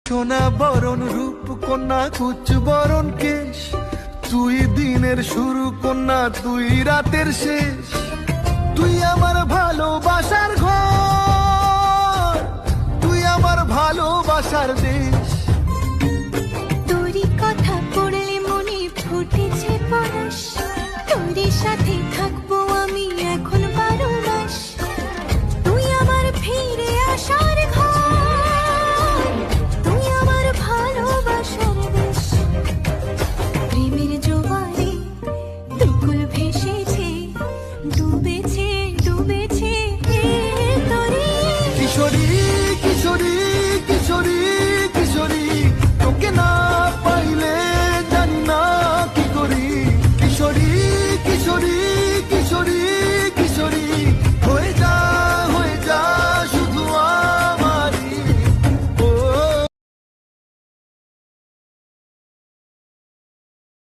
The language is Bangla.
সোনা বরণ রূপ কন্যা কুচ বরণ কেশ, তুই দিনের শুরু কন্যা তুই রাতের শেষ। তুই আমার ভালোবাসার ঘর, তুই আমার ভালোবাসার দেশ।